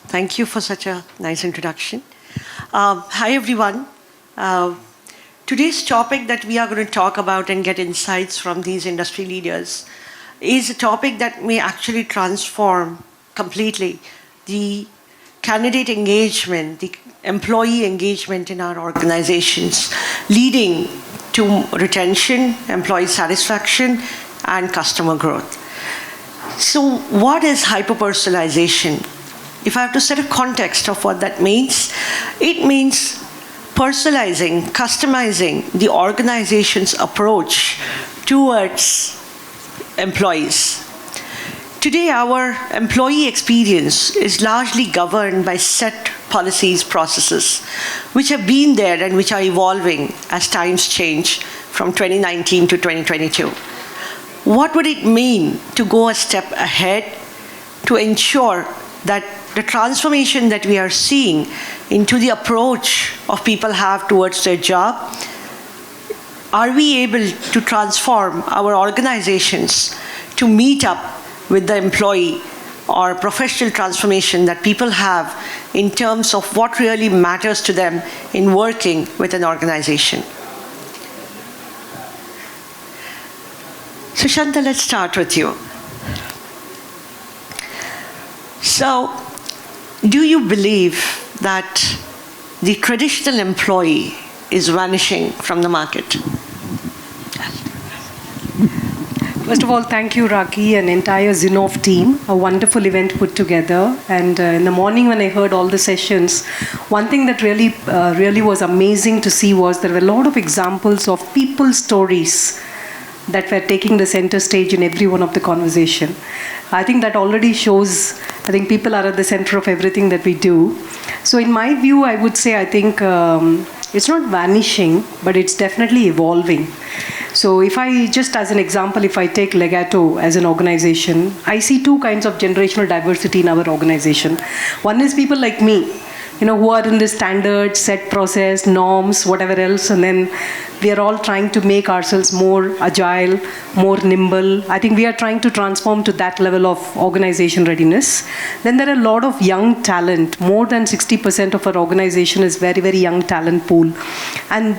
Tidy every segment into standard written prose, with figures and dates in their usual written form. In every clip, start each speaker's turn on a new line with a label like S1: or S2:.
S1: Thank you for such a nice introduction. Hi, everyone. Today's topic that we are going to talk about and get insights from these industry leaders is a topic that may actually transform completely the candidate engagement, the employee engagement in our organizations, leading to retention, employee satisfaction, and customer growth. So what is hyperpersonalization? If I have to set a context of what that means, it means personalizing, customizing the organization's approach towards employees. Today, our employee experience is largely governed by set policies, processes, which have been there and which are evolving as times change from 2019 to 2022. What would it mean to go a step ahead to ensure that the transformation that we are seeing into the approach of people have towards their job, are we able to transform our organizations to meet up with the employee or professional transformation that people have in terms of what really matters to them in working with an organization? So Shanta, let's start with you. So, do you believe that the traditional employee is vanishing from the market?
S2: First of all, thank you, Raki, and entire Zinnov team. A wonderful event put together. And in the morning when I heard all the sessions, one thing that really was amazing to see was there were a lot of examples of people's stories that were taking the center stage in every one of the conversation. I think that already shows, I think people are at the center of everything that we do. So in my view, I would say, I think it's not vanishing, but it's definitely evolving. So if I, just as an example, if I take Legato as an organization, I see two kinds of generational diversity in our organization. One is people like me, who are in the standard, set process, norms, whatever else, and then we are all trying to make ourselves more agile, more nimble. I think we are trying to transform to that level of organization readiness. Then there are a lot of young talent. More than 60% of our organization is very, very young talent pool. And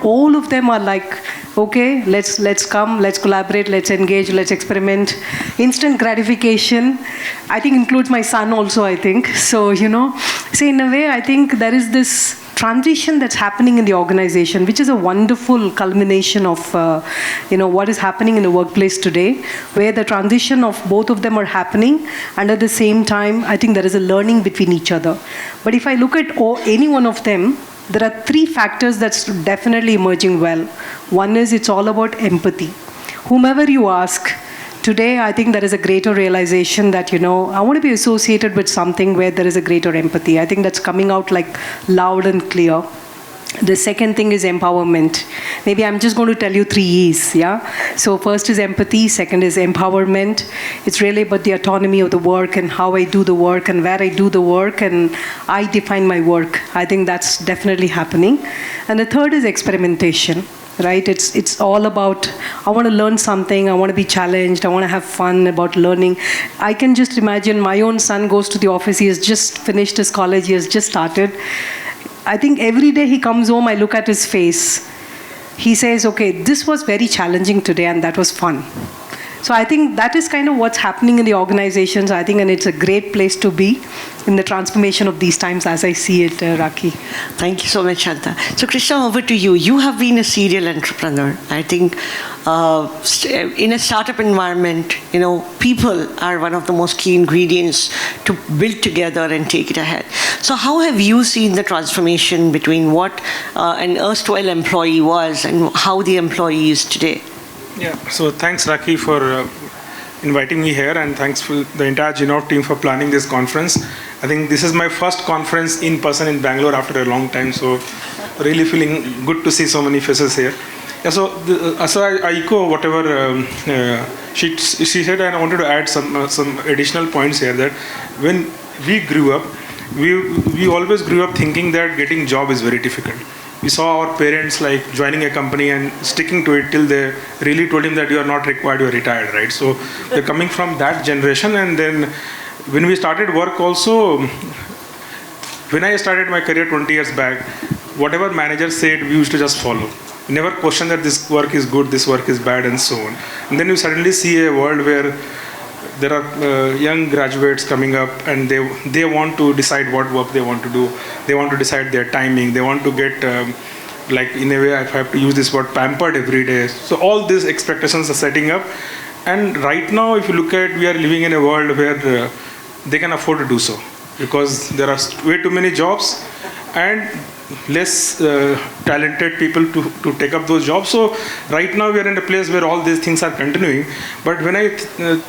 S2: all of them are like, okay, let's come, let's collaborate, let's engage, let's experiment. Instant gratification, I think includes my son also, I think. So, so in a way, I think there is this transition that's happening in the organization, which is a wonderful culmination of, what is happening in the workplace today, where the transition of both of them are happening, and at the same time, I think there is a learning between each other. But if I look at any one of them, there are three factors that's definitely emerging well. One is it's all about empathy. Whomever you ask, today, I think there is a greater realization that, I want to be associated with something where there is a greater empathy. I think that's coming out like loud and clear. The second thing is empowerment. Maybe I'm just going to tell you 3 E's, yeah? So first is empathy, second is empowerment. It's really about the autonomy of the work and how I do the work and where I do the work and I define my work. I think that's definitely happening. And the third is experimentation. Right? It's all about, I want to learn something, I want to be challenged, I want to have fun about learning. I can just imagine my own son goes to the office, he has just finished his college, he has just started. I think every day he comes home, I look at his face. He says, okay, this was very challenging today and that was fun. So I think that is kind of what's happening in the organizations, I think, and it's a great place to be in the transformation of these times as I see it, Raki.
S1: Thank you so much, Shanta. So Krishna, over to you. You have been a serial entrepreneur. I think in a startup environment, people are one of the most key ingredients to build together and take it ahead. So how have you seen the transformation between what an erstwhile employee was and how the employee is today?
S3: Yeah, so thanks, Raki, for inviting me here, and thanks for the entire Zinnov team for planning this conference. I think this is my first conference in person in Bangalore after a long time, so really feeling good to see so many faces here. Yeah, so I echo whatever she said, and I wanted to add some additional points here, that when we grew up, we always grew up thinking that getting job is very difficult. We saw our parents like joining a company and sticking to it till they really told him that you are not required, you are retired, right? So they're coming from that generation, and then when we started work also, when I started my career 20 years back, whatever manager said, we used to just follow. We never question that this work is good, this work is bad, and so on. And then you suddenly see a world where there are young graduates coming up, and they want to decide what work they want to do. They want to decide their timing. They want to get, like in a way, if I have to use this word, pampered every day. So all these expectations are setting up. And right now, if you look at, we are living in a world where they can afford to do so, because there are way too many jobs and less talented people to take up those jobs. So right now we are in a place where all these things are continuing. But when I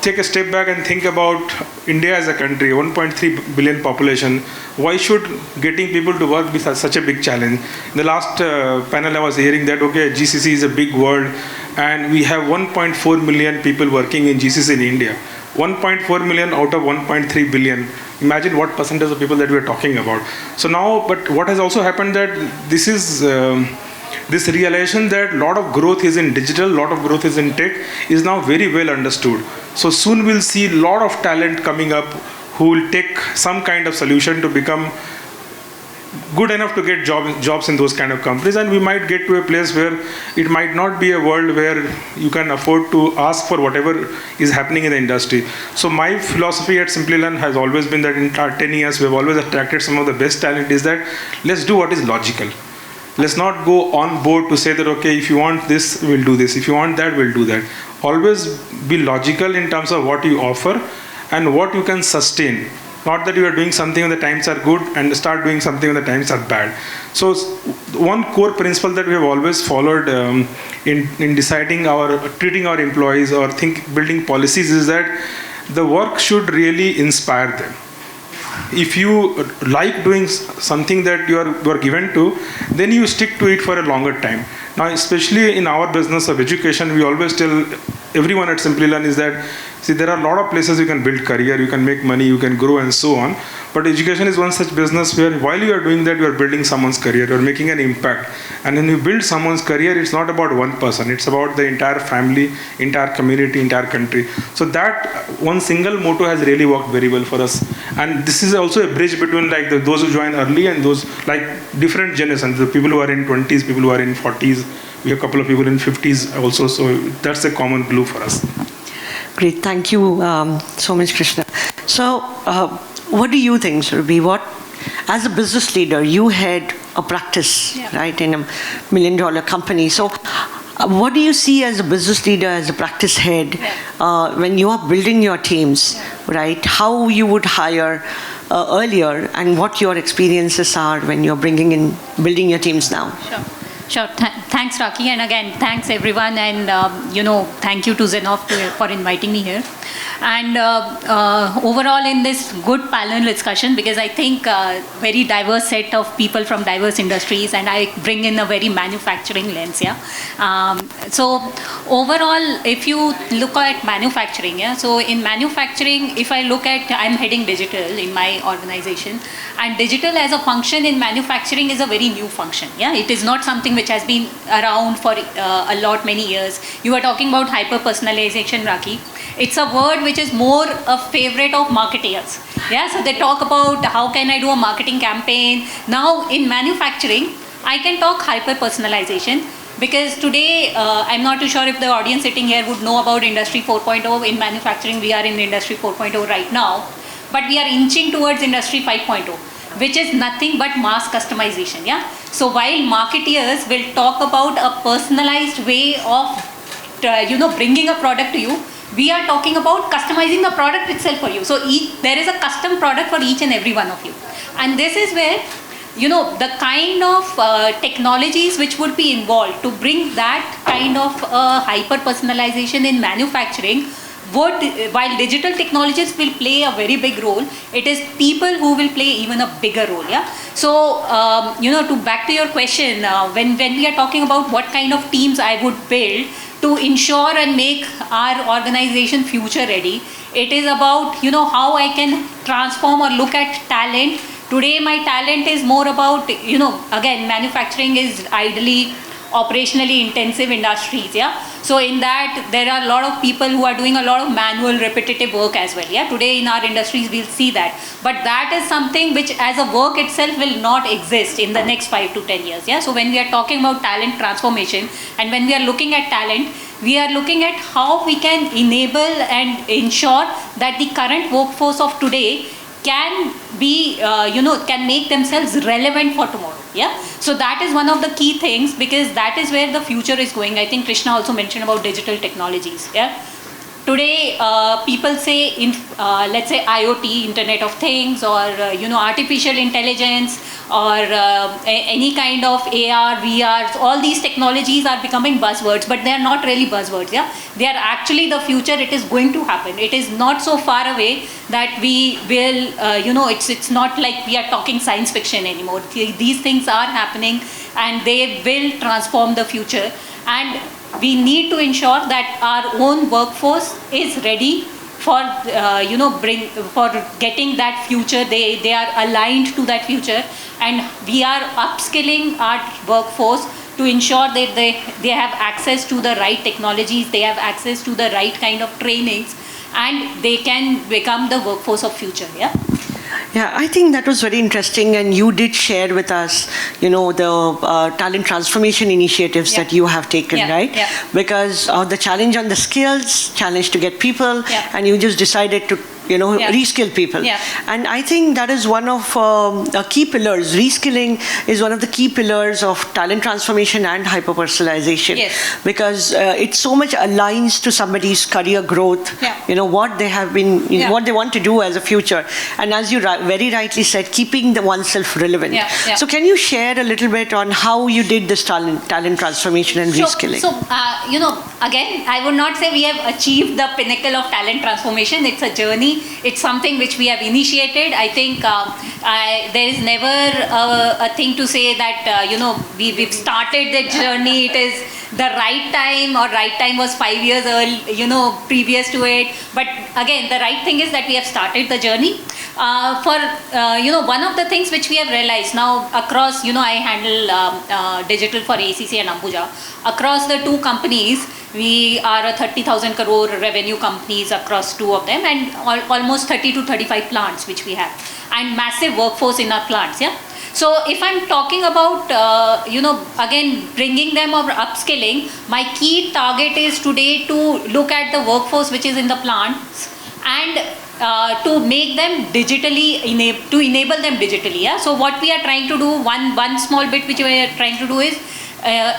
S3: take a step back and think about India as a country, 1.3 billion population, why should getting people to work be such a big challenge? In the last panel I was hearing that, okay, GCC is a big world and we have 1.4 million people working in GCC in India. 1.4 million out of 1.3 billion. Imagine what percentage of people that we are talking about. So now, but what has also happened that this is this realization that a lot of growth is in digital, a lot of growth is in tech, is now very well understood. So soon we'll see a lot of talent coming up who will take some kind of solution to become good enough to get jobs in those kind of companies, and we might get to a place where it might not be a world where you can afford to ask for whatever is happening in the industry. So my philosophy at Simplilearn has always been that in our 10 years we have always attracted some of the best talent, is that let's do what is logical. Let's not go on board to say that, okay, if you want this, we'll do this. If you want that, we'll do that. Always be logical in terms of what you offer and what you can sustain. Not that you are doing something when the times are good and start doing something when the times are bad. So one core principle that we have always followed in deciding treating our employees or building policies is that the work should really inspire them. If you like doing something that you are given to, then you stick to it for a longer time. Now, especially in our business of education, we always tell everyone at Simplilearn is that, see, there are a lot of places you can build career, you can make money, you can grow and so on. But education is one such business where while you are doing that, you are building someone's career, you are making an impact. And when you build someone's career, it's not about one person, it's about the entire family, entire community, entire country. So that one single motto has really worked very well for us. And this is also a bridge between like those who join early and those like different generations, the people who are in 20s, people who are in 40s. We have a couple of people in 50s also, so that's a common glue for us.
S1: Great, thank you so much, Krishna. So, what do you think, Surabhi? What, as a business leader, you had a practice, right, in a $1 million company. So, what do you see as a business leader, as a practice head, when you are building your teams, right? How you would hire earlier, and what your experiences are when you're building your teams now?
S4: Sure. Thanks, Rocky. And again, thanks everyone. And, thank you to Zinnov for inviting me here. And overall in this good panel discussion, because I think very diverse set of people from diverse industries, and I bring in a very manufacturing lens, so overall, if you look at manufacturing, so in manufacturing, if I look at, I'm heading digital in my organization, and digital as a function in manufacturing is a very new function. It is not something which has been around for many years. You were talking about hyper-personalization, Raki. It's a word which is more a favorite of marketeers. So they talk about how can I do a marketing campaign. Now in manufacturing, I can talk hyper-personalization, because today, I'm not too sure if the audience sitting here would know about Industry 4.0. In manufacturing, we are in Industry 4.0 right now, but we are inching towards Industry 5.0, which is nothing but mass customization. So while marketeers will talk about a personalized way of bringing a product to you, we are talking about customizing the product itself for you. So there is a custom product for each and every one of you. And this is where, the kind of technologies which would be involved to bring that kind of hyper-personalization in manufacturing while digital technologies will play a very big role, it is people who will play even a bigger role. So, to back to your question, when we are talking about what kind of teams I would build to ensure and make our organization future ready, it is about, how I can transform or look at talent. Today, my talent is more about, again, manufacturing is ideally operationally intensive industries, yeah. So in that, there are a lot of people who are doing a lot of manual, repetitive work as well, yeah. Today in our industries, we'll see that. But that is something which as a work itself will not exist in the next 5 to 10 years, yeah. So when we are talking about talent transformation, and when we are looking at talent, we are looking at how we can enable and ensure that the current workforce of today can be, can make themselves relevant for tomorrow, yeah. So that is one of the key things, because that is where the future is going. I think Krishna also mentioned about digital technologies, yeah. Today, people say, let's say IoT, Internet of Things, or artificial intelligence, or any kind of AR, VR. All these technologies are becoming buzzwords, but they are not really buzzwords. Yeah, they are actually the future. It is going to happen. It is not so far away that we will, it's not like we are talking science fiction anymore. These things are happening, and they will transform the future. And we need to ensure that our own workforce is ready for for getting that future. They are aligned to that future, and we are upskilling our workforce to ensure that they have access to the right technologies, they have access to the right kind of trainings, and they can become the workforce of future. Yeah.
S1: Yeah, I think that was very interesting, and you did share with us, the talent transformation initiatives that you have taken, right? Yeah. Because the challenge on the skills, challenge to get people, and you just decided to reskill people. Yeah. And I think that is one of the key pillars. Reskilling is one of the key pillars of talent transformation and hyperpersonalization. Yes. Because it so much aligns to somebody's career growth, what they have been, what they want to do as a future. And as you very rightly said, keeping the oneself relevant. Yeah. Yeah. So can you share a little bit on how you did this talent transformation and reskilling?
S4: So, again, I would not say we have achieved the pinnacle of talent transformation. It's a journey. It's something which we have initiated. I think there is never a thing to say that, we've started the journey. It is the right time, or right time was 5 years early, previous to it. But again, the right thing is that we have started the journey. One of the things which we have realized now across, I handle digital for ACC and Ambuja. Across the two companies, we are a 30,000 crore revenue companies across two of them, and almost 30 to 35 plants which we have, and massive workforce in our plants. Yeah. So if I'm talking about, again, bringing them or upskilling, my key target is today to look at the workforce which is in the plants, and to make them digitally, to enable them digitally. Yeah. So what we are trying to do, one small bit which we are trying to do is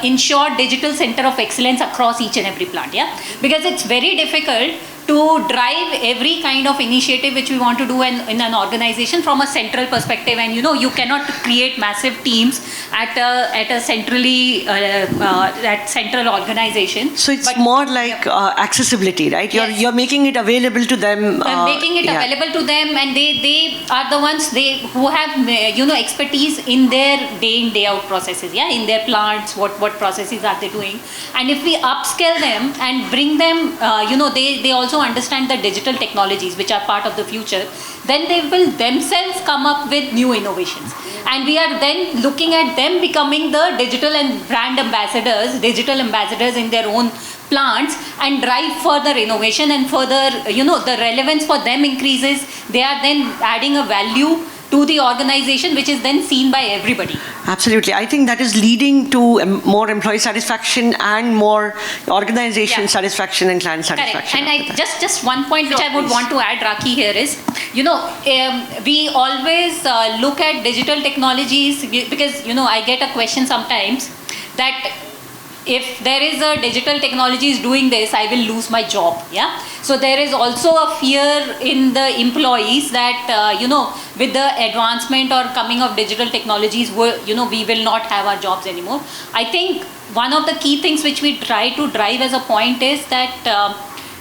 S4: ensure digital center of excellence across each and every plant. Yeah. Because it's very difficult to drive every kind of initiative which we want to do in an organization from a central perspective, and you cannot create massive teams at a centrally at central organization.
S1: So it's more like accessibility, right? You're making it available to them.
S4: Making it available to them, and they are the ones who have expertise in their day in day out processes. Yeah, in their plants, what processes are they doing? And if we upscale them and bring them, they also understand the digital technologies which are part of the future, then they will themselves come up with new innovations. And we are then looking at them becoming the digital and brand ambassadors, digital ambassadors in their own plants, and drive further innovation and further, the relevance for them increases. They are then adding a value to the organization, which is then seen by everybody.
S1: Absolutely. I think that is leading to more employee satisfaction and more organization satisfaction and client satisfaction.
S4: Correct. And just one point which I would want to add, Raki, here is, we always look at digital technologies because, I get a question sometimes that if there is a digital technology is doing this, I will lose my job. Yeah. So there is also a fear in the employees that, with the advancement or coming of digital technologies, we will not have our jobs anymore. I think one of the key things which we try to drive as a point is that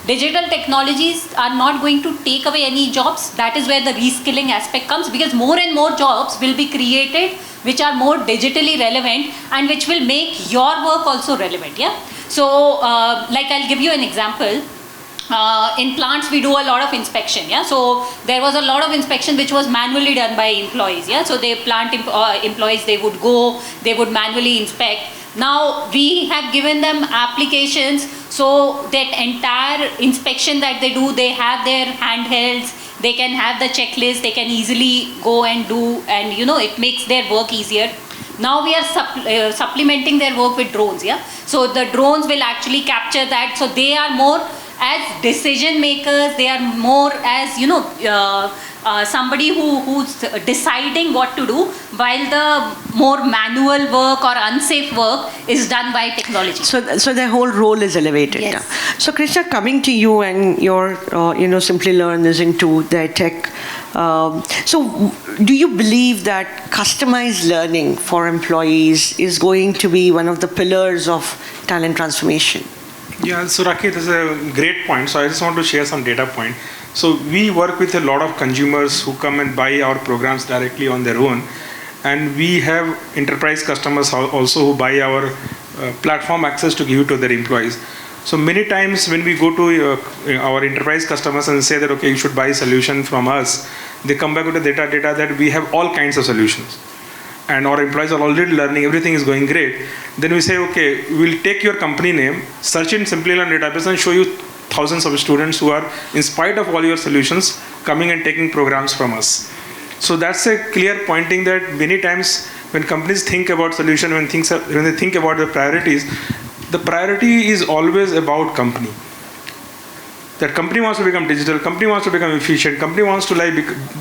S4: digital technologies are not going to take away any jobs. That is where the reskilling aspect comes, because more and more jobs will be created which are more digitally relevant and which will make your work also relevant. Yeah. So like I'll give you an example. In plants we do a lot of inspection. Yeah. So there was a lot of inspection which was manually done by employees. Yeah. So the plant employees, they would go, they would manually inspect. Now we have given them applications, so that entire inspection that they do, they have their handhelds, they can have the checklist, they can easily go and do, and it makes their work easier. Now we are supplementing their work with drones, yeah? So the drones will actually capture that, so they are more as decision makers, they are more as, somebody who's deciding what to do, while the more manual work or unsafe work is done by technology.
S1: So their whole role is elevated.
S4: Yes.
S1: So Krishna, coming to you and your, Simply Learn is into their tech. So do you believe that customized learning for employees is going to be one of the pillars of talent transformation?
S3: Yeah, so Rakhi, this is a great point. So I just want to share some data point. So we work with a lot of consumers who come and buy our programs directly on their own. And we have enterprise customers also who buy our platform access to give to their employees. So many times when we go to our enterprise customers and say that, okay, you should buy a solution from us, they come back with the data that we have all kinds of solutions. And our employees are already learning, everything is going great. Then we say, okay, we'll take your company name, search in Simply Learn database and show you thousands of students who are, in spite of all your solutions, coming and taking programs from us. So that's a clear pointing that many times when companies think about solution, when they think about the priorities, the priority is always about company. That company wants to become digital, company wants to become efficient, company wants to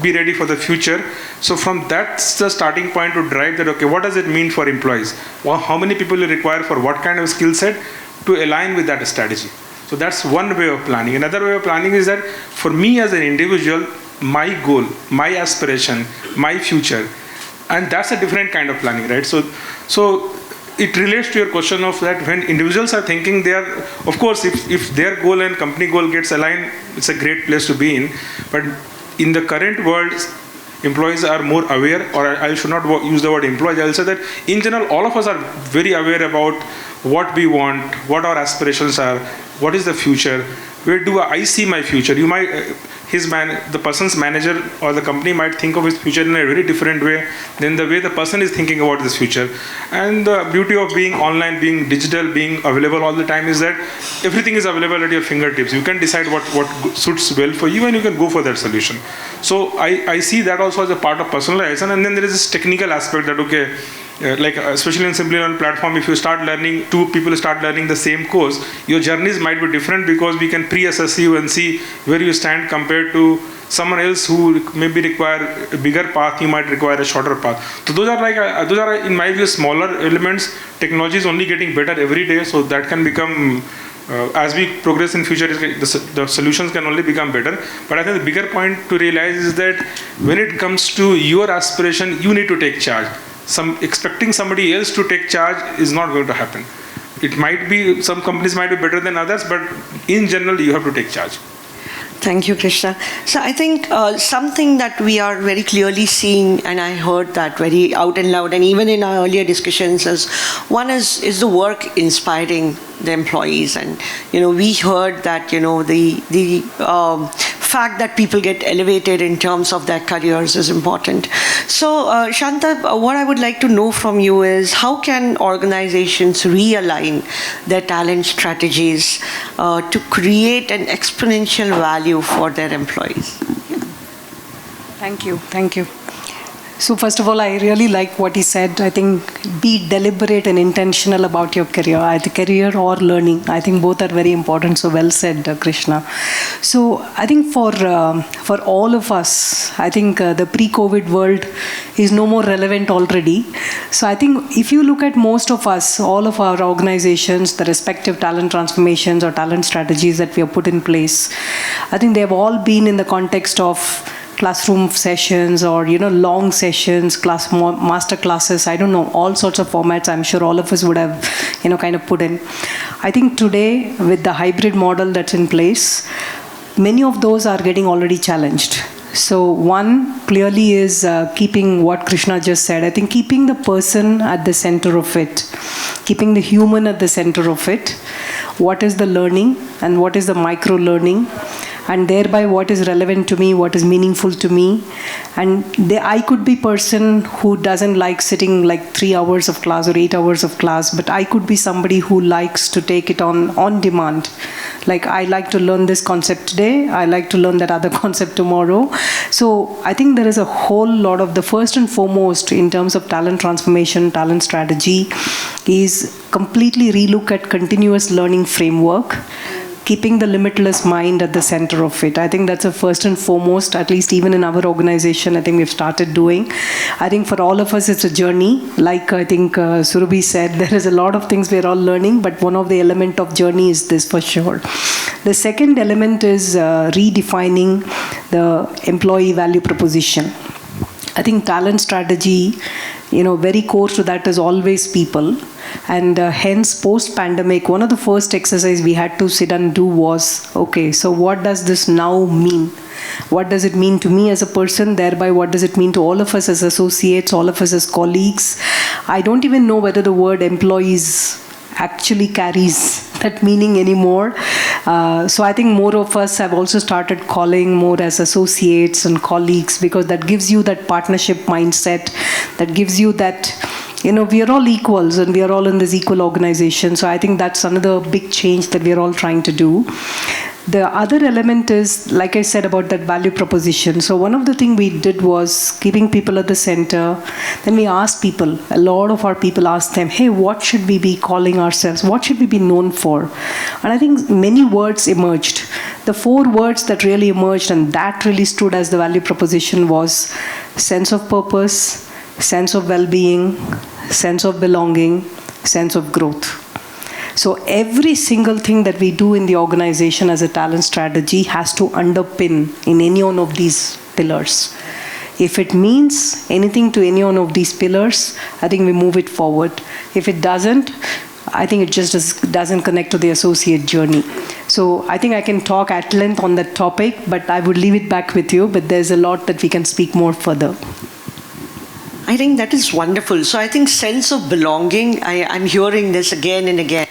S3: be ready for the future. So from that's the starting point to drive that, okay, what does it mean for employees? Well, how many people you require for what kind of skill set to align with that strategy? So that's one way of planning. Another way of planning is that for me as an individual, my goal, my aspiration, my future, and that's a different kind of planning, right? So it relates to your question of that when individuals are thinking, they are, of course, if their goal and company goal gets aligned, it's a great place to be in. But in the current world, employees are more aware, or I should not use the word employees, I'll say that in general, all of us are very aware about what we want, what our aspirations are, what is the future, where do I see my future. You might, the person's manager or the company might think of his future in a very different way than the way the person is thinking about this future. And the beauty of being online, being digital, being available all the time is that everything is available at your fingertips. You can decide what suits well for you and you can go for that solution. So I see that also as a part of personalization. And then there is this technical aspect that, okay, especially in Simply Learn platform, if you start learning, two people start learning the same course, your journeys might be different because we can pre-assess you and see where you stand compared to someone else who maybe require a bigger path, you might require a shorter path. So those are in my view smaller elements. Technology is only getting better every day, so that can become as we progress in future, the solutions can only become better. But I think the bigger point to realize is that when it comes to your aspiration, you need to take charge. Expecting somebody else to take charge is not going to happen. It might be, some companies might be better than others, but in general, you have to take charge.
S1: Thank you, Krishna. So I think something that we are very clearly seeing, and I heard that very out and loud, and even in our earlier discussions, is one is the work inspiring the employees, and we heard that the fact that people get elevated in terms of their careers is important. So Shanta, what I would like to know from you is how can organizations realign their talent strategies to create an exponential value for their employees?
S2: Thank you. So first of all, I really like what he said. I think be deliberate and intentional about your career, either career or learning. I think both are very important. So well said, Krishna. So I think for all of us, I think the pre-COVID world is no more relevant already. So I think if you look at most of us, all of our organizations, the respective talent transformations or talent strategies that we have put in place, I think they've all been in the context of classroom sessions or long sessions, master classes, I don't know, all sorts of formats I'm sure all of us would have kind of put in. I think today with the hybrid model that's in place, many of those are getting already challenged. So one clearly is keeping what Krishna just said. I think keeping the person at the center of it, keeping the human at the center of it. What is the learning and what is the micro learning? And thereby what is relevant to me, what is meaningful to me, And I could be person who doesn't like sitting like 3 hours of class or 8 hours of class, but I could be somebody who likes to take it on demand. Like, I like to learn this concept today, I like to learn that other concept tomorrow. So I think there is a whole lot of the first and foremost in terms of talent transformation, talent strategy, is completely relook at continuous learning framework, keeping the limitless mind at the center of it. I think that's a first and foremost, at least even in our organization, I think we've started doing. I think for all of us, it's a journey. Like I think Surabhi said, there is a lot of things we're all learning, but one of the element of journey is this for sure. The second element is redefining the employee value proposition. I think talent strategy, very core to that is always people. And hence, post-pandemic, one of the first exercises we had to sit and do was, okay, so what does this now mean? What does it mean to me as a person? Thereby, what does it mean to all of us as associates, all of us as colleagues? I don't even know whether the word employees actually carries that meaning anymore. So I think more of us have also started calling more as associates and colleagues, because that gives you that partnership mindset, that gives you that, we are all equals and we are all in this equal organization. So I think that's another big change that we are all trying to do. The other element is, like I said, about that value proposition. So one of the things we did was keeping people at the center. Then we asked people, a lot of our people asked them, hey, what should we be calling ourselves? What should we be known for? And I think many words emerged. The 4 words that really emerged and that really stood as the value proposition was sense of purpose, sense of well-being, sense of belonging, sense of growth. So every single thing that we do in the organization as a talent strategy has to underpin in any one of these pillars. If it means anything to any one of these pillars, I think we move it forward. If it doesn't, I think it just doesn't connect to the associate journey. So I think I can talk at length on that topic, but I would leave it back with you. But there's a lot that we can speak more further.
S1: I think that is wonderful. So I think sense of belonging, I'm hearing this again and again,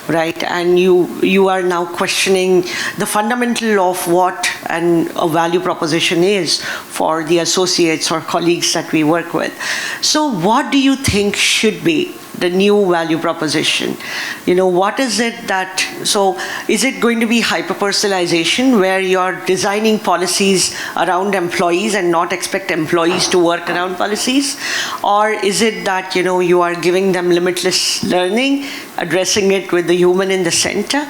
S1: right? And you are now questioning the fundamental of what a value proposition is for the associates or colleagues that we work with. So what do you think should be the new value proposition? What is it that, so is it going to be hyperpersonalization, where you're designing policies around employees and not expect employees to work around policies? Or is it that, you are giving them limitless learning, addressing it with the human in the center,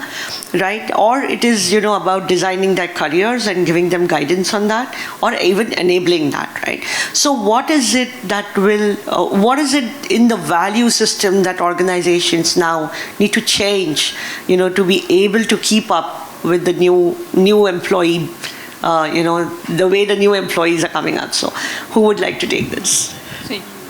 S1: right? Or it is, about designing their careers and giving them guidance on that, or even enabling that, right? So what is it that what is it in the value system that organizations now need to change, to be able to keep up with the new employee, the way the new employees are coming up? So who would like to take this?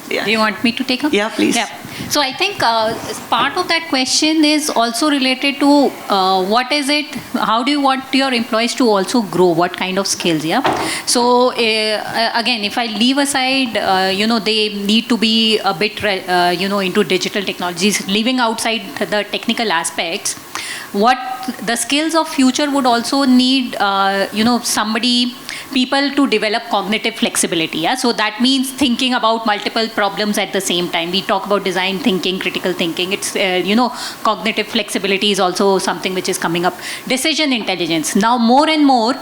S4: Do you want me to take up?
S1: Yeah, please.
S4: Yeah. So I think part of that question is also related to what is it, how do you want your employees to also grow, what kind of skills, yeah? So again, if I leave aside, they need to be a bit, into digital technologies, leaving outside the technical aspects, what the skills of future would also need, people to develop cognitive flexibility. Yeah? So that means thinking about multiple problems at the same time. We talk about design thinking, critical thinking. It's, cognitive flexibility is also something which is coming up. Decision intelligence. Now more and more,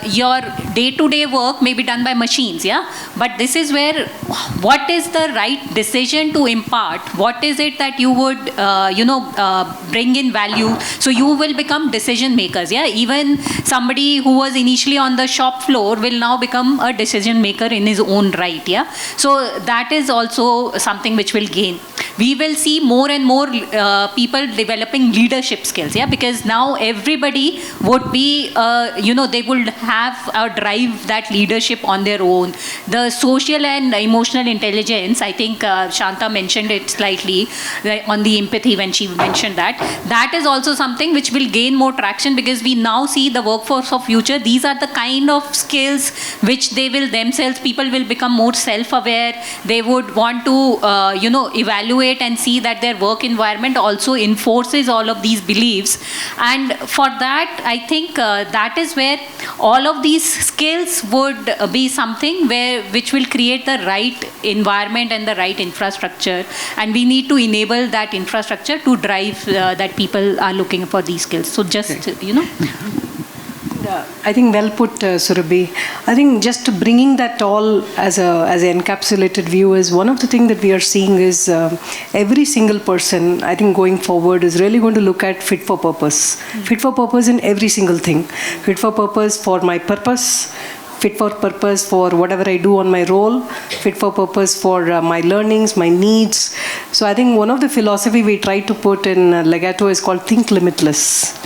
S4: your day-to-day work may be done by machines. Yeah, but this is where, what is the right decision to impart? What is it that you would, bring in value? So you will become decision makers. Yeah, even somebody who was initially on the shop floor will now become a decision maker in his own right. Yeah, so that is also something which will gain. We will see more and more people developing leadership skills. Yeah, because now everybody would be, they would have a drive that leadership on their own. The social and emotional intelligence, I think Shanta mentioned it slightly on the empathy when she mentioned that. That is also something which will gain more traction, because we now see the workforce of future. These are the kind of skills which they will themselves, people will become more self-aware. They would want to, evaluate and see that their work environment also enforces all of these beliefs. And for that, I think that is where all of these skills would be something which will create the right environment and the right infrastructure. And we need to enable that infrastructure to drive that people are looking for these skills. So just,
S2: I think well put, Surabhi. I think just bringing that all as an encapsulated view is one of the things that we are seeing is every single person, I think going forward, is really going to look at fit for purpose. Fit for purpose in every single thing. Fit for purpose for my purpose, fit for purpose for whatever I do on my role, fit for purpose for my learnings, my needs. So I think one of the philosophy we try to put in Legato is called think limitless.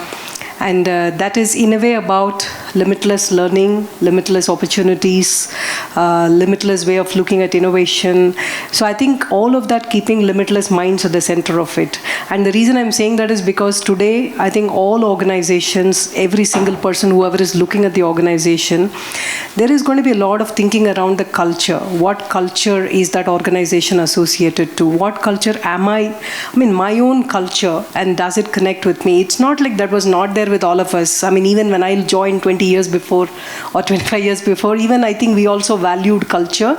S2: And that is in a way about limitless learning, limitless opportunities, limitless way of looking at innovation. So I think all of that, keeping limitless minds at the center of it. And the reason I'm saying that is because today, I think all organizations, every single person, whoever is looking at the organization, there is going to be a lot of thinking around the culture. What culture is that organization associated to? What culture am I mean, my own culture, and does it connect with me? It's not like that was not there with all of us. I mean, even when I joined 20 years before or 25 years before, even I think we also valued culture.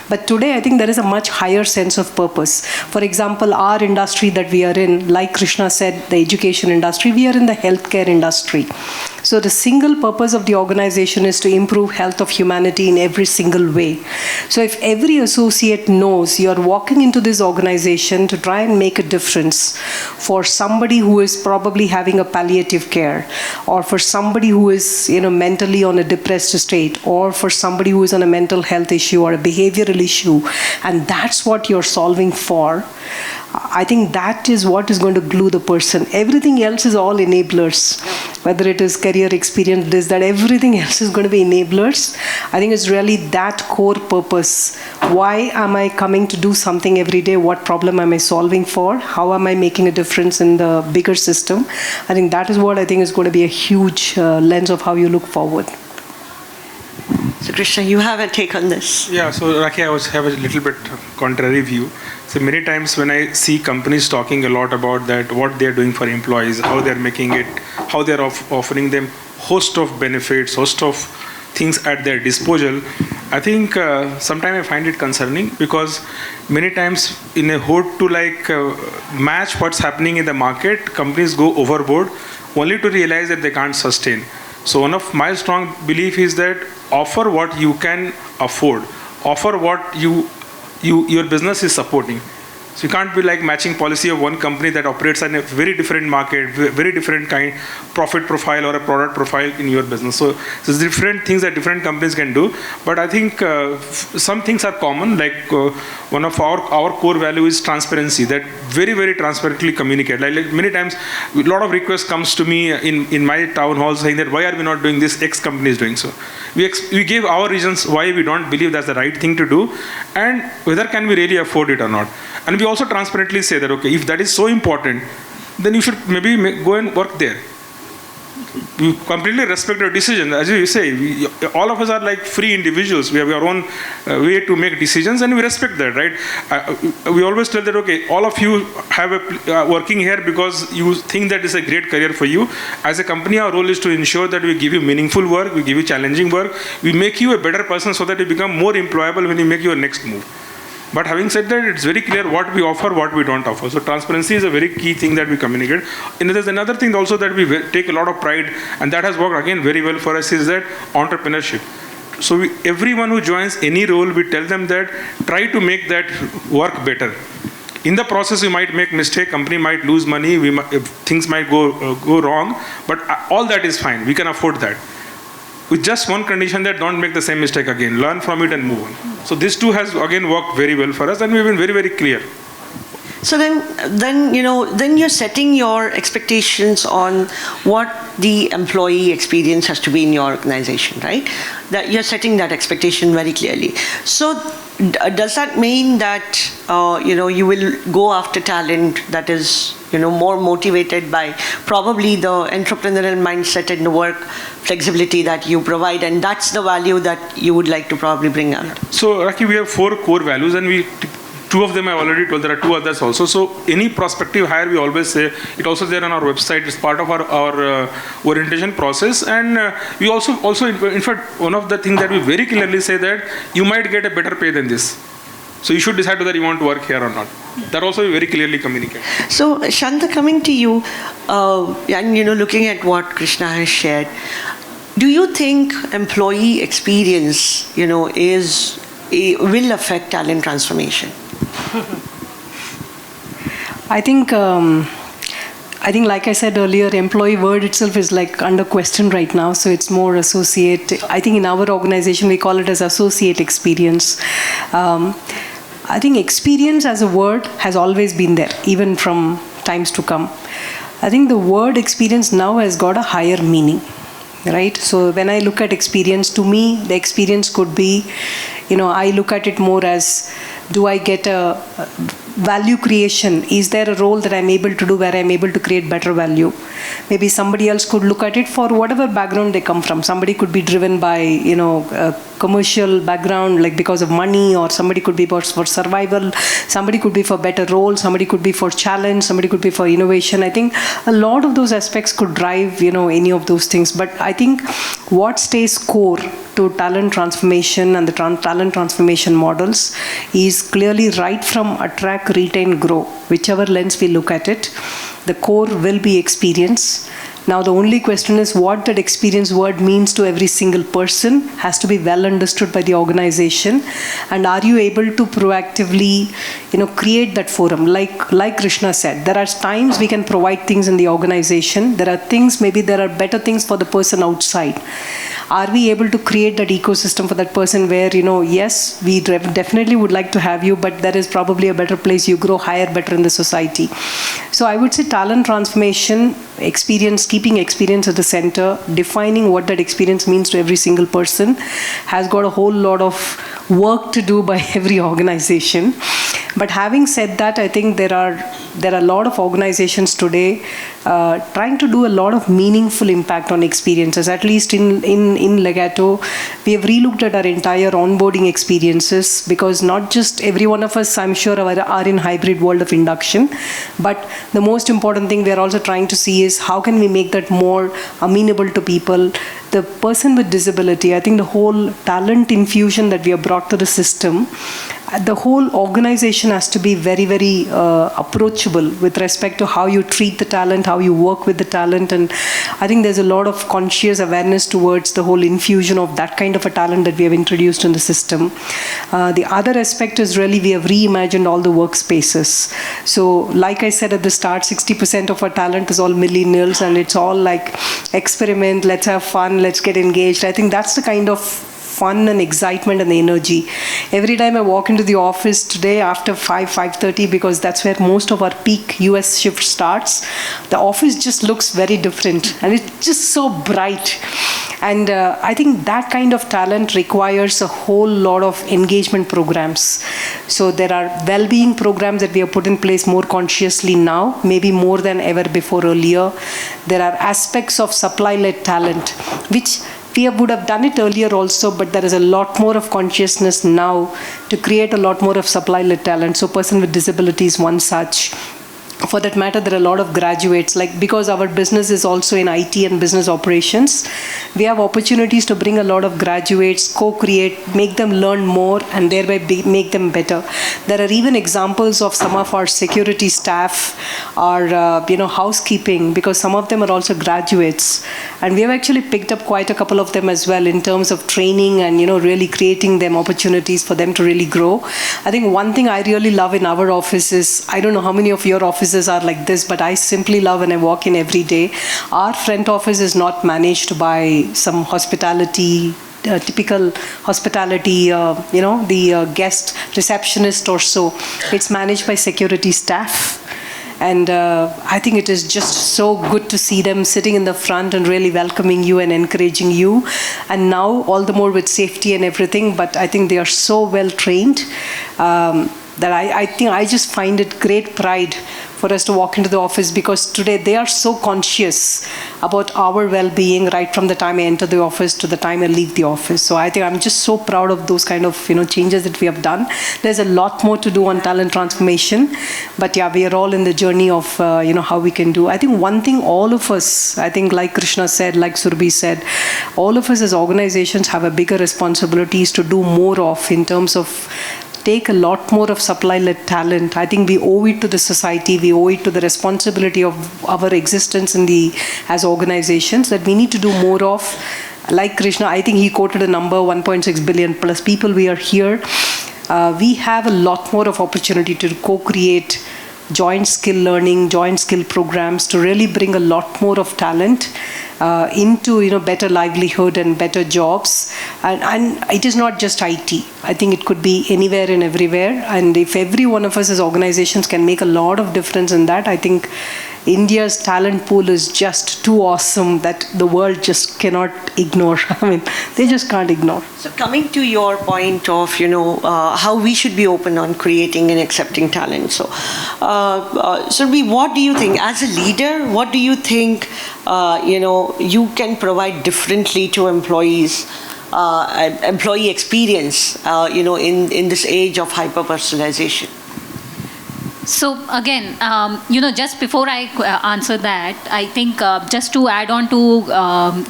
S2: But today, I think there is a much higher sense of purpose. For example, our industry that we are in, like Krishna said, the education industry, we are in the healthcare industry. So the single purpose of the organization is to improve health of humanity in every single way. So if every associate knows you're walking into this organization to try and make a difference for somebody who is probably having a palliative care, or for somebody who is mentally on a depressed state, or for somebody who is on a mental health issue or a behavioral issue, and that's what you're solving for, I think that is what is going to glue the person. Everything else is all enablers. Whether it is career experience, this, that, everything else is going to be enablers. I think it's really that core purpose. Why am I coming to do something every day? What problem am I solving for? How am I making a difference in the bigger system? I think that is what I think is going to be a huge lens of how you look forward.
S1: So Krishna, you have a take on this.
S3: Yeah, so Rakhi, I have a little bit contrary view. So many times when I see companies talking a lot about that, what they're doing for employees, how they're making it, how they're offering them host of benefits, host of things at their disposal, I think sometimes I find it concerning, because many times in a hope to match what's happening in the market, companies go overboard only to realize that they can't sustain. So one of my strong belief is that offer what you can afford, offer what your business is supporting. So you can't be like matching policy of one company that operates in a very different market, very different kind profit profile or a product profile in your business. So there's different things that different companies can do. But I think some things are common. Like one of our core value is transparency. That very, very transparently communicate. Like many times, a lot of requests comes to me in my town hall saying that why are we not doing this? X company is doing so. We gave our reasons why we don't believe that's the right thing to do, and whether can we really afford it or not. And we also transparently say that, okay, if that is so important, then you should maybe go and work there. We completely respect your decision. As you say, all of us are like free individuals. We have our own way to make decisions, and we respect that, right? We always tell that, okay, all of you have working here because you think that is a great career for you. As a company, our role is to ensure that we give you meaningful work, we give you challenging work, we make you a better person so that you become more employable when you make your next move. But having said that, it's very clear what we offer, what we don't offer. So transparency is a very key thing that we communicate. And there's another thing also that we take a lot of pride, and that has worked again very well for us, is that entrepreneurship. So everyone who joins any role, we tell them that try to make that work better. In the process, you might make mistake, company might lose money, things might go wrong, but all that is fine. We can afford that. With just one condition, that don't make the same mistake again. Learn from it and move on. So this too has again worked very well for us, and we've been very, very clear.
S1: So then you're setting your expectations on what the employee experience has to be in your organization, right? That you're setting that expectation very clearly. So does that mean that you will go after talent that is more motivated by probably the entrepreneurial mindset and the work flexibility that you provide, and that's the value that you would like to probably bring out?
S3: So Raki, we have 4 core values, and two of them I've already told. There are 2 others also. So any prospective hire, we always say, it also there on our website. It's part of our orientation process. And we also in fact, one of the things that we very clearly say that you might get a better pay than this. So you should decide whether you want to work here or not. That also we very clearly communicate.
S1: So Shanta, coming to you, and looking at what Krishna has shared, do you think employee experience, will affect talent transformation?
S2: I think, like I said earlier, employee word itself is like under question right now. So it's more associate. I think in our organization, we call it as associate experience. I think experience as a word has always been there, even from times to come. I think the word experience now has got a higher meaning, right? So when I look at experience, to me, the experience could be, I look at it more as, do I get a value creation? Is there a role that I'm able to do where I'm able to create better value? Maybe somebody else could look at it for whatever background they come from. Somebody could be driven by, a commercial background, like because of money, or somebody could be for survival, somebody could be for better role, somebody could be for challenge, somebody could be for innovation. I think a lot of those aspects could drive, any of those things. But I think what stays core to talent transformation and the talent transformation models is clearly right from attract, retain, grow. Whichever lens we look at it, the core will be experience. Now the only question is what that experience word means to every single person has to be well understood by the organization, and are you able to proactively create that forum? Like Krishna said, there are times we can provide things in the organization, there are things, maybe there are better things for the person outside. Are we able to create that ecosystem for that person where, yes, we definitely would like to have you, but there is probably a better place, you grow higher, better in the society. So I would say talent transformation, experience, keeping experience at the center, defining what that experience means to every single person has got a whole lot of work to do by every organization. But having said that, I think there are a lot of organizations today trying to do a lot of meaningful impact on experiences. At least in Legato, we have relooked at our entire onboarding experiences, because not just every one of us, I'm sure, are in hybrid world of induction, but the most important thing we are also trying to see is how can we make that more amenable to people. The person with disability, I think the whole talent infusion that we have brought to the system, the whole organization has to be very, very approachable with respect to how you treat the talent, how you work with the talent. And I think there's a lot of conscious awareness towards the whole infusion of that kind of a talent that we have introduced in the system. The other aspect is really we have reimagined all the workspaces. So like I said at the start, 60% of our talent is all millennials, and it's all like experiment, let's have fun, let's get engaged. I think that's the kind of fun and excitement and energy. Every time I walk into the office today after 5:30, because that's where most of our peak US shift starts, the office just looks very different and it's just so bright. And I think that kind of talent requires a whole lot of engagement programs. So there are well-being programs that we have put in place more consciously now, maybe more than ever before earlier. There are aspects of supply-led talent, which we would have done it earlier also, but there is a lot more of consciousness now to create a lot more of supply-led talent. So person with disability is one such. For that matter, there are a lot of graduates, because our business is also in IT and business operations, we have opportunities to bring a lot of graduates, co-create, make them learn more, and thereby make them better. There are even examples of some of our security staff, our housekeeping, because some of them are also graduates. And we have actually picked up quite a couple of them as well in terms of training and really creating them opportunities for them to really grow. I think one thing I really love in our office is, I don't know how many of your offices are like this, but I simply love when I walk in every day. Our front office is not managed by some hospitality typical hospitality, the guest receptionist or so. It's managed by security staff. And I think it is just so good to see them sitting in the front and really welcoming you and encouraging you. And now, all the more with safety and everything, but I think they are so well trained that I think I just find it great pride for us to walk into the office, because today they are so conscious about our well-being right from the time I enter the office to the time I leave the office. So I think I'm just so proud of those kind of changes that we have done. There's a lot more to do on talent transformation, but yeah, we are all in the journey of how we can do. I think one thing all of us, I think like Krishna said, like Surbhi said, all of us as organizations have a bigger responsibilities to do more of in terms of take a lot more of supply-led talent. I think we owe it to the society, we owe it to the responsibility of our existence as organizations, that we need to do more of. Like Krishna, I think he quoted a number, 1.6 billion plus people we are here. We have a lot more of opportunity to co-create joint skill learning, joint skill programs to really bring a lot more of talent into better livelihood and better jobs. And it is not just IT. I think it could be anywhere and everywhere. And if every one of us as organizations can make a lot of difference in that, I think India's talent pool is just too awesome that the world just cannot ignore. I mean, they just can't ignore.
S1: So coming to your point of, how we should be open on creating and accepting talent. So, Surbhi, what do you think, as a leader, what do you think, you can provide differently to employees, employee experience, in this age of hyper-personalization?
S4: So again, just before I answer that, I think just to add on to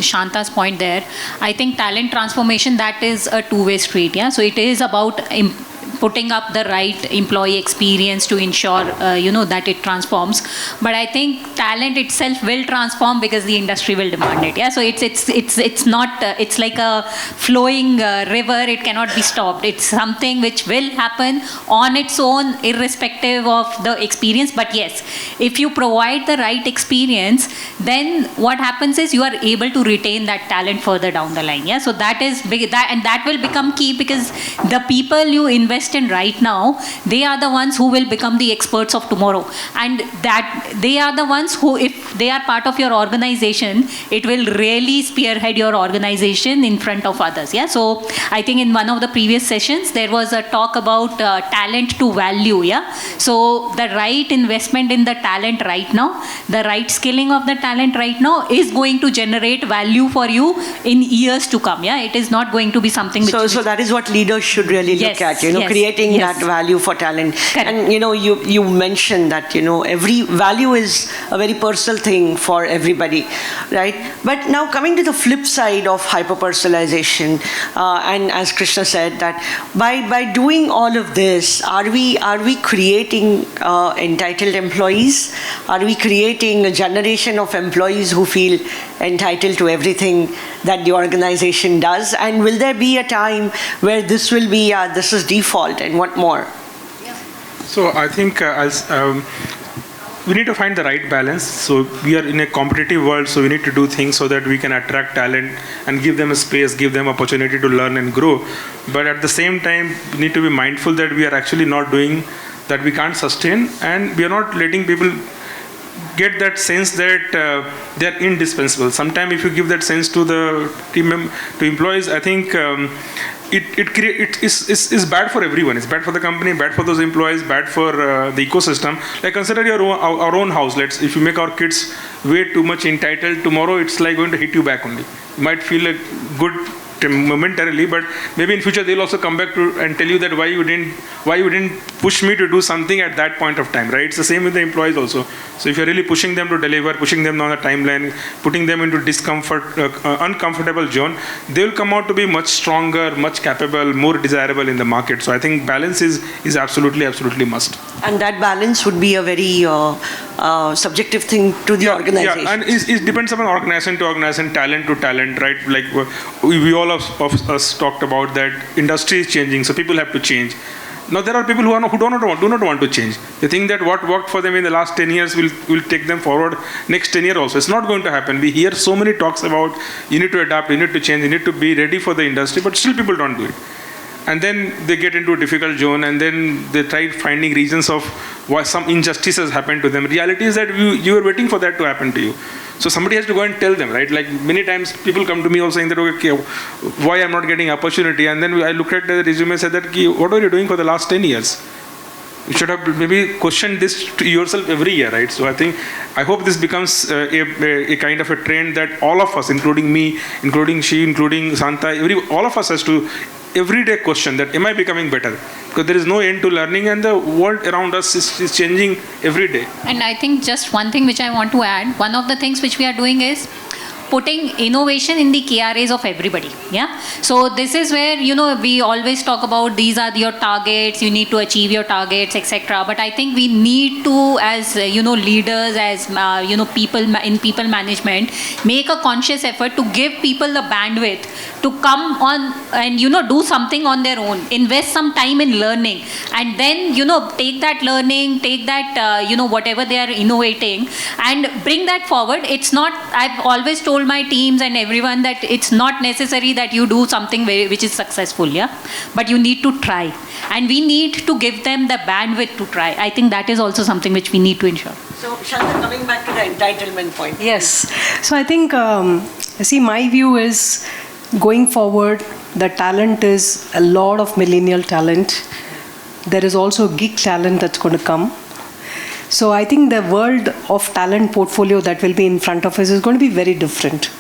S4: Shanta's point there, I think talent transformation, that is a two-way street. Yeah, so it is about putting up the right employee experience to ensure that it transforms. But I think talent itself will transform because the industry will demand it. Yeah, so it's not it's like a flowing river. It cannot be stopped. It's something which will happen on its own, irrespective of the experience. But yes, if you provide the right experience, then what happens is you are able to retain that talent further down the line. Yeah, so that is big, and that will become key, because the people you invest in right now, they are the ones who will become the experts of tomorrow, and that they are the ones who, if they are part of your organization, it will really spearhead your organization in front of others. Yeah, so I think in one of the previous sessions there was a talk about talent to value. Yeah, so the right investment in the talent right now, the right skilling of the talent right now is going to generate value for you in years to come. Yeah, it is not going to be something which
S1: so that is what leaders should really look at, creating that value for talent.
S4: Correct.
S1: And you mentioned that every value is a very personal thing for everybody, right? But now coming to the flip side of hyper-personalization, and as Krishna said, that by doing all of this, are we creating entitled employees? Are we creating a generation of employees who feel entitled to everything that the organization does? And will there be a time where this will be this is default, and what more?
S3: So I think we need to find the right balance. So we are in a competitive world, so we need to do things so that we can attract talent and give them a space, give them opportunity to learn and grow. But at the same time, we need to be mindful that we are actually not doing that, we can't sustain, and we are not letting people get that sense that they are indispensable. Sometimes if you give that sense to the to employees, I think it is bad for everyone. It's bad for the company, bad for those employees, bad for the ecosystem. Like consider our own house. If you make our kids way too much entitled, tomorrow it's like going to hit you back only. You might feel like good momentarily, but maybe in future they'll also come back to and tell you that why you didn't push me to do something at that point of time, right? It's the same with the employees also. So if you're really pushing them to deliver, pushing them on a timeline, putting them into uncomfortable zone, they will come out to be much stronger, much capable, more desirable in the market. So I think balance is absolutely must. And
S1: that balance would be a very subjective thing to the organization.
S3: Yeah, and it depends upon organization to organization, talent to talent, right? Like we all of us talked about that industry is changing, so people have to change. Now there are people who do not want to change. They think that what worked for them in the last 10 years will take them forward next 10 years also. It's not going to happen. We hear so many talks about you need to adapt, you need to change, you need to be ready for the industry, but still people don't do it. And then they get into a difficult zone, and then they try finding reasons of why some injustices happen to them. Reality is that you are waiting for that to happen to you. So somebody has to go and tell them, right? Like many times people come to me also saying that, okay, why I'm not getting opportunity? And then I look at the resume and say that, what are you doing for the last 10 years? You should have maybe questioned this to yourself every year, right? So I hope this becomes a kind of a trend that all of us, including me, including she, including Santa, all of us has to everyday question that, am I becoming better? Because there is no end to learning, and the world around us is changing every day.
S4: And I think just one thing which I want to add, one of the things which we are doing is putting innovation in the KRAs of everybody. Yeah. So this is where, we always talk about these are your targets, you need to achieve your targets, etc. But I think we need to, as leaders, as people in people management, make a conscious effort to give people the bandwidth to come on and do something on their own, invest some time in learning, and then take that learning, take that whatever they are innovating, and bring that forward. It's not, I've always told my teams and everyone that it's not necessary that you do something which is successful, yeah, but you need to try, and we need to give them the bandwidth to try. I think that is also something which we need to ensure.
S1: So Shanta, coming back to the entitlement point.
S2: Yes. So I think, my view is, going forward, the talent is a lot of millennial talent. There is also gig talent that's going to come. So I think the world of talent portfolio that will be in front of us is going to be very different.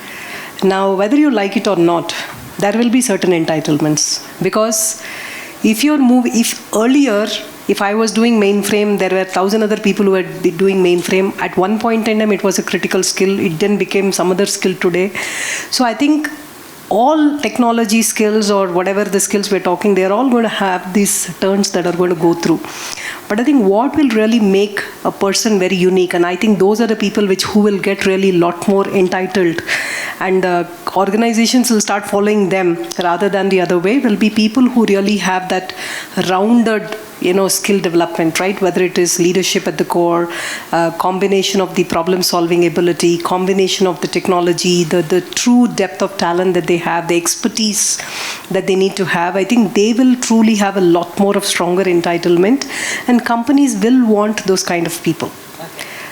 S2: Now, whether you like it or not, there will be certain entitlements. Because if earlier, if I was doing mainframe, there were 1,000 other people who were doing mainframe. At one point in time, it was a critical skill. It then became some other skill today. So I think all technology skills or whatever the skills we're talking, they're all going to have these turns that are going to go through. But I think what will really make a person very unique, and I think those are the people who will get really a lot more entitled, and organizations will start following them rather than the other way, will be people who really have that rounded skill development, right? Whether it is leadership at the core, combination of the problem solving ability, combination of the technology, the true depth of talent that they have, the expertise that they need to have. I think they will truly have a lot more of stronger entitlement, and companies will want those kind of people.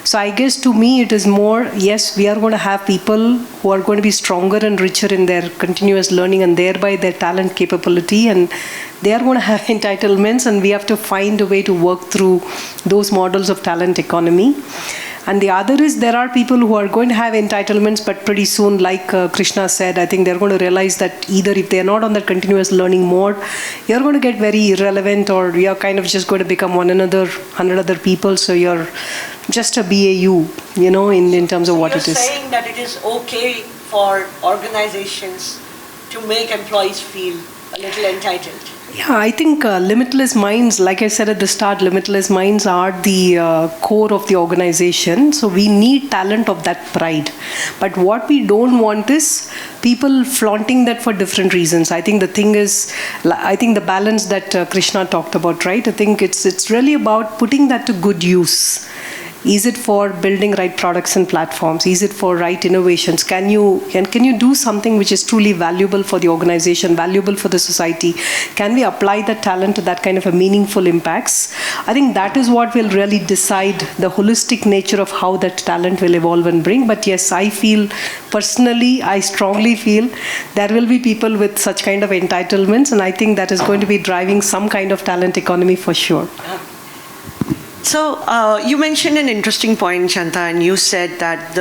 S2: So I guess to me it is more, yes, we are going to have people who are going to be stronger and richer in their continuous learning and thereby their talent capability, and they are going to have entitlements, and we have to find a way to work through those models of talent economy. And the other is, there are people who are going to have entitlements, but pretty soon, like Krishna said, I think they're going to realize that either if they're not on that continuous learning mode, you're going to get very irrelevant, or you're kind of just going to become 100 other people, so you're just a BAU, in terms of what it is.
S1: You're saying that it is okay for organizations to make employees feel a little entitled.
S2: Yeah, I think limitless minds, like I said at the start, limitless minds are the core of the organization. So we need talent of that pride. But what we don't want is people flaunting that for different reasons. I think the thing is, I think the balance that Krishna talked about, right? I think it's really about putting that to good use. Is it for building right products and platforms? Is it for right innovations? Can you do something which is truly valuable for the organization, valuable for the society? Can we apply that talent to that kind of a meaningful impacts? I think that is what will really decide the holistic nature of how that talent will evolve and bring. But yes, I feel personally, I strongly feel there will be people with such kind of entitlements, and I think that is going to be driving some kind of talent economy for sure.
S1: So you mentioned an interesting point, Shanta, and you said that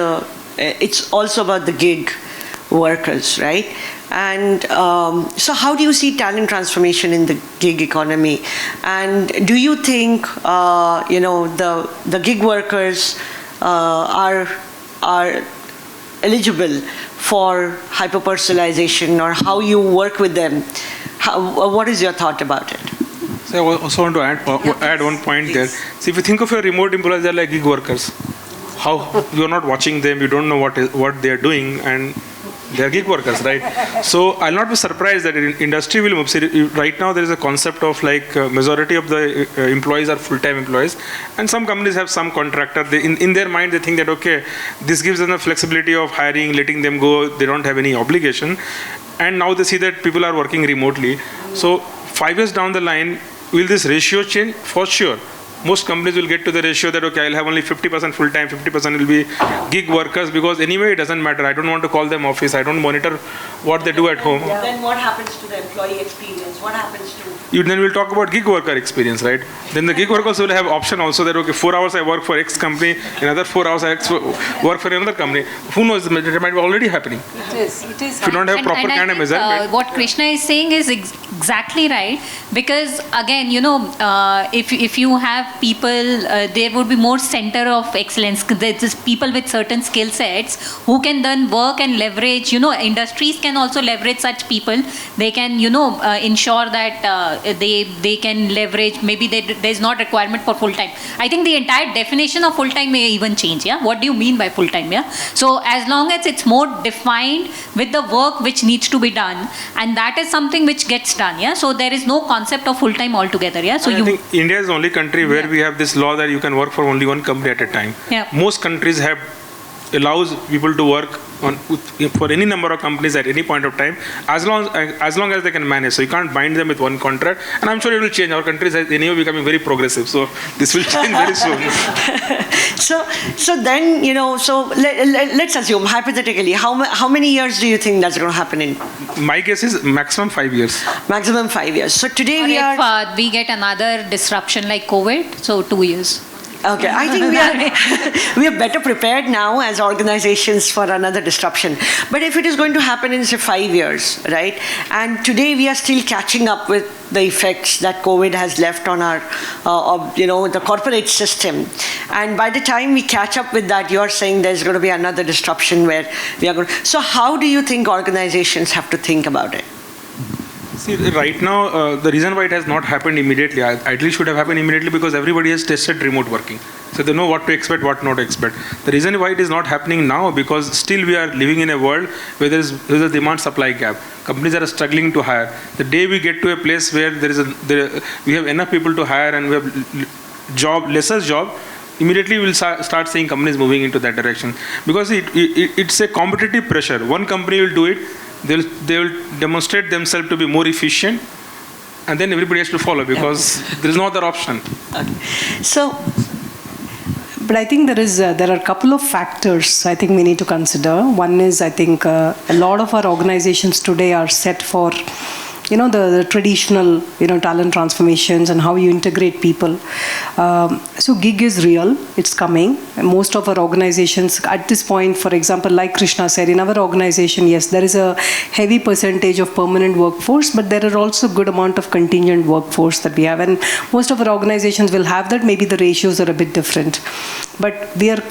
S1: it's also about the gig workers, right? And so how do you see talent transformation in the gig economy? And do you think, the gig workers are eligible for hyperpersonalization, or how you work with them? What is your thought about it?
S3: So I also want to add one point there. See, if you think of your remote employees, they're like gig workers. How you're not watching them, you don't know what they are doing, and They are gig workers, right? So I'll not be surprised that industry will move. See, right now there is a concept of like majority of the employees are full-time employees, and some companies have some contractor. They, in their mind, they think that okay, this gives them the flexibility of hiring, letting them go. They don't have any obligation, and now they see that people are working remotely. So 5 years down the line, will this ratio change? For sure. Most companies will get to the ratio that, okay, I'll have only 50% full-time, 50% will be gig workers, because anyway, it doesn't matter. I don't want to call them office. I don't monitor what they do at home.
S1: Yeah. Then what happens to the employee experience? What happens to...
S3: Then we'll talk about gig worker experience, right? Then the gig workers will have option also that, okay, 4 hours I work for X company, another 4 hours I work for another company. Who knows, it might be already happening.
S2: It is.
S3: If you don't have proper kind of measurement.
S4: What Krishna is saying is exactly right, because again, if you have people, there would be more center of excellence. There's just people with certain skill sets who can then work and leverage, industries can also leverage such people. They can, ensure that they can leverage, maybe there's not requirement for full-time. I think the entire definition of full-time may even change, yeah? What do you mean by full-time, yeah? So as long as it's more defined with the work which needs to be done, and that is something which gets done, yeah? So there is no concept of full-time altogether, yeah? So
S3: I think India is the only country where we have this law that you can work for only one company at a time.
S4: Yeah.
S3: Most countries allows people to work for any number of companies at any point of time, as long as they can manage. So you can't bind them with one contract, and I'm sure it will change. Our country is anyway becoming very progressive, so this will change very soon.
S1: So then, let's assume hypothetically, how many years do you think that's going to happen in?
S3: My guess is maximum 5 years.
S1: Maximum 5 years. So today
S4: if we get another disruption like COVID, so 2 years.
S1: Okay, I think we are better prepared now as organizations for another disruption. But if it is going to happen in, say, 5 years, right? And today we are still catching up with the effects that COVID has left on our, the corporate system. And by the time we catch up with that, you're saying there's going to be another disruption where we are going. So how do you think organizations have to think about it?
S3: See, right now, the reason why it has not happened immediately, ideally should have happened immediately, because everybody has tested remote working. So they know what to expect, what not to expect. The reason why it is not happening now, because still we are living in a world where there's a demand-supply gap. Companies are struggling to hire. The day we get to a place where we have enough people to hire and we have lesser job, immediately we'll start seeing companies moving into that direction. Because it's a competitive pressure. One company will do it, they will demonstrate themselves to be more efficient, and then everybody has to follow, because there is no other option.
S1: Okay. So,
S2: but I think there are a couple of factors I think we need to consider. One is, I think a lot of our organizations today are set for the traditional talent transformations and how you integrate people. So gig is real, it's coming. Most of our organizations at this point, for example, like Krishna said, in our organization, yes, there is a heavy percentage of permanent workforce, but there are also good amount of contingent workforce that we have, and most of our organizations will have that. Maybe the ratios are a bit different, but we are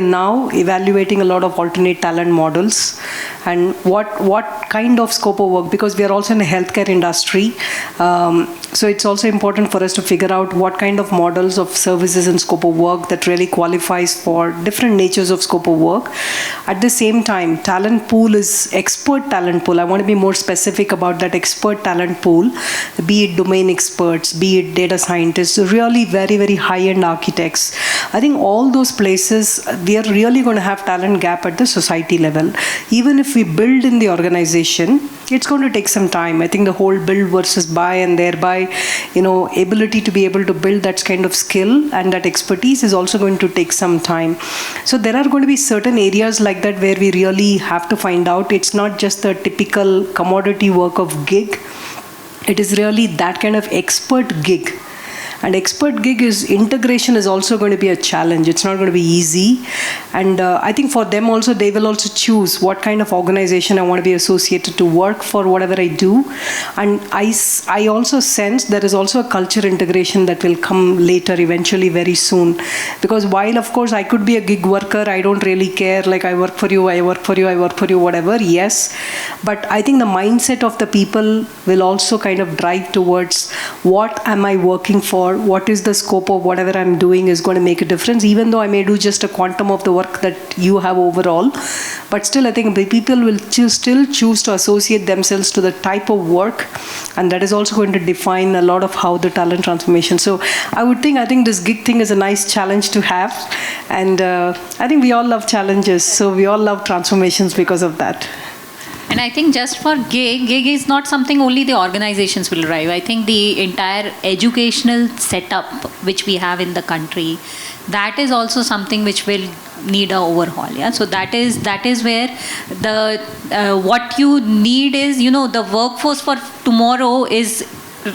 S2: now evaluating a lot of alternate talent models and what kind of scope of work, because we are also in the healthcare industry. So it's also important for us to figure out what kind of models of services and scope of work that really qualifies for different natures of scope of work. At the same time, talent pool is expert talent pool. I want to be more specific about that expert talent pool, be it domain experts, be it data scientists, really very, very high-end architects. I think all those places, we are really going to have talent gap at the society level. Even if we build in the organization, it's going to take some time. I think the whole build versus buy, and thereby, ability to be able to build that kind of skill and that expertise is also going to take some time. So there are going to be certain areas like that where we really have to find out. It's not just the typical commodity work of gig. It is really that kind of expert gig. And expert gig integration is also going to be a challenge. It's not going to be easy. And I think for them also, they will also choose what kind of organization I want to be associated to work for, whatever I do. And I also sense there is also a culture integration that will come later, eventually, very soon. Because while, of course, I could be a gig worker, I don't really care, like I work for you, whatever, yes. But I think the mindset of the people will also kind of drive towards what am I working for, what is the scope of whatever I'm doing is going to make a difference. Even though I may do just a quantum of the work work that you have overall. But still, I think the people will still choose to associate themselves to the type of work, and that is also going to define a lot of how the talent transformation. So I think this gig thing is a nice challenge to have, and I think we all love challenges, so we all love transformations because of that.
S4: And I think just for gig is not something only the organizations will drive. I think the entire educational setup which we have in the country, that is also something which will need a overhaul. Yeah, so that is where the what you need is, the workforce for tomorrow is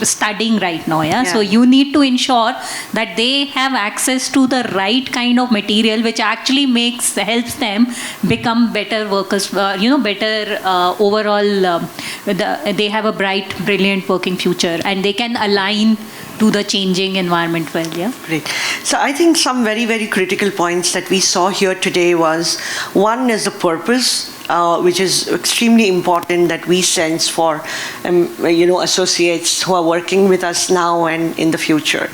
S4: studying right now. Yeah? So you need to ensure that they have access to the right kind of material which actually helps them become better workers, better overall, they have a bright, brilliant working future, and they can align to the changing environment well. Yeah.
S1: Great. So I think some very, very critical points that we saw here today was, one is the purpose, which is extremely important that we sense for associates who are working with us now and in the future.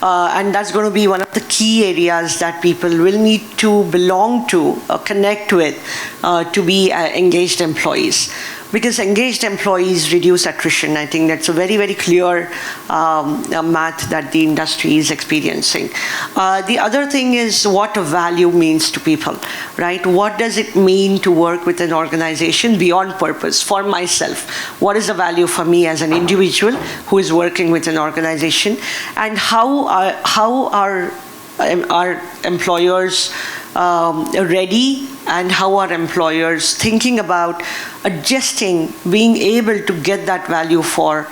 S1: And that's going to be one of the key areas that people will need to belong to, connect with, to be engaged employees. Because engaged employees reduce attrition. I think that's a very, very clear math that the industry is experiencing. The other thing is what a value means to people, right? What does it mean to work with an organization beyond purpose? For myself, what is the value for me as an individual who is working with an organization? And how are employers ready, and how are employers thinking about adjusting, being able to get that value for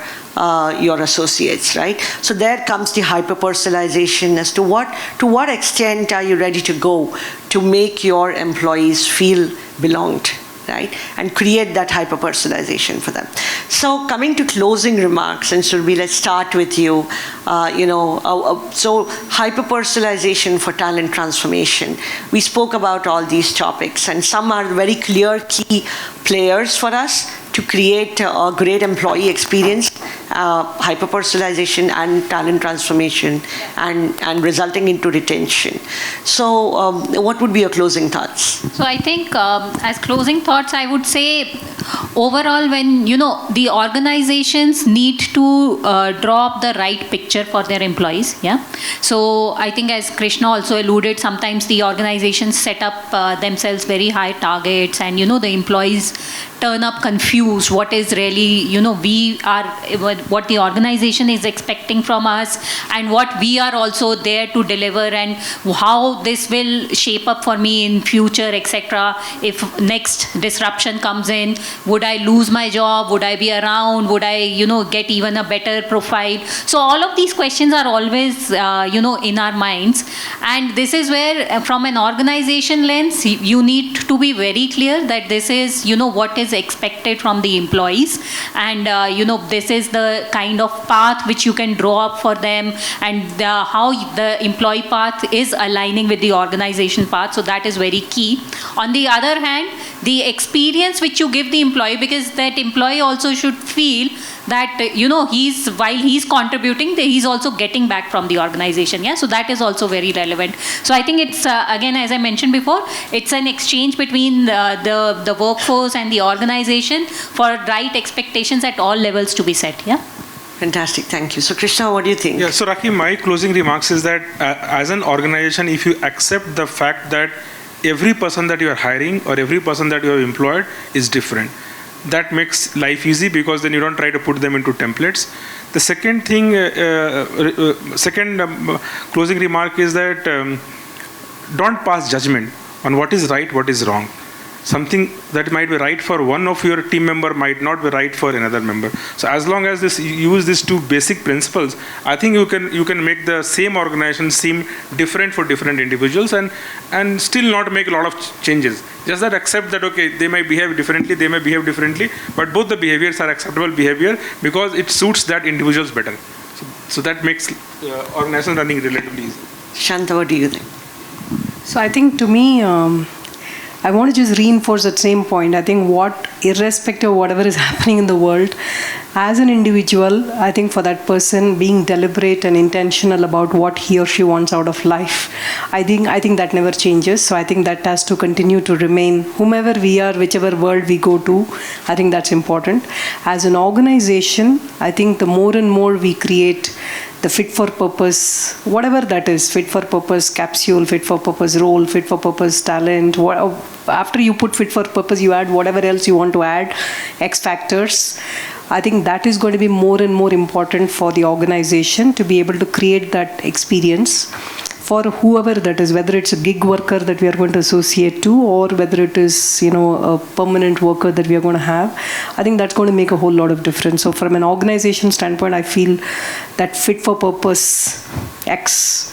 S1: your associates, right? So there comes the hyper-personalization as to what extent are you ready to go to make your employees feel belonged, right? And create that hyper-personalization for them. So coming to closing remarks, and Surabhi, let's start with you. So hyper-personalization for talent transformation. We spoke about all these topics, and some are very clear key players for us to create a great employee experience, hyper-personalization and talent transformation, and resulting into retention. So what would be your closing thoughts?
S4: So I think as closing thoughts, I would say overall, when, the organizations need to draw up the right picture for their employees. Yeah. So I think, as Krishna also alluded, sometimes the organizations set up themselves very high targets, and, the employees turn up confused what is really, what the organization is expecting from us, and what we are also there to deliver, and how this will shape up for me in future, etc. If next disruption comes in, would I lose my job? Would I be around? Would I, get even a better profile? So all of these questions are always, in our minds. And this is where, from an organization lens, you need to be very clear that this is, what is expected from the employees, and this is the kind of path which you can draw up for them, and how the employee path is aligning with the organization path. So that is very key. On the other hand, the experience which you give the employee, because that employee also should feel that while he's contributing, he's also getting back from the organization. Yeah, so that is also very relevant. So I think it's again, as I mentioned before, it's an exchange between the workforce and the organization for right expectations at all levels to be set. Yeah.
S1: Fantastic, thank you. So Krishna, what do you think?
S3: Yeah, so Raki, my closing remarks is that as an organization, if you accept the fact that every person that you are hiring or every person that you have employed is different, that makes life easy, because then you don't try to put them into templates. The second thing, closing remark is that don't pass judgment on what is right, what is wrong. Something that might be right for one of your team member might not be right for another member. So as long as you use these two basic principles, I think you can make the same organization seem different for different individuals, and still not make a lot of changes. Just that accept that, okay, they might behave differently, but both the behaviors are acceptable behavior because it suits that individuals better. So that makes organization running relatively easy.
S1: Shanta, what do you think?
S2: So I think, to me, I want to just reinforce that same point. I think irrespective of whatever is happening in the world, as an individual, I think for that person being deliberate and intentional about what he or she wants out of life, I think that never changes. So I think that has to continue to remain, whomever we are, whichever world we go to. I think that's important. As an organization, I think the more and more we create the fit for purpose, whatever that is, fit for purpose capsule, fit for purpose role, fit for purpose talent, after you put fit for purpose, you add whatever else you want to add, X factors. I think that is going to be more and more important for the organization to be able to create that experience for whoever that is, whether it's a gig worker that we are going to associate to, or whether it is, a permanent worker that we are going to have. I think that's going to make a whole lot of difference. So from an organization standpoint, I feel that fit for purpose X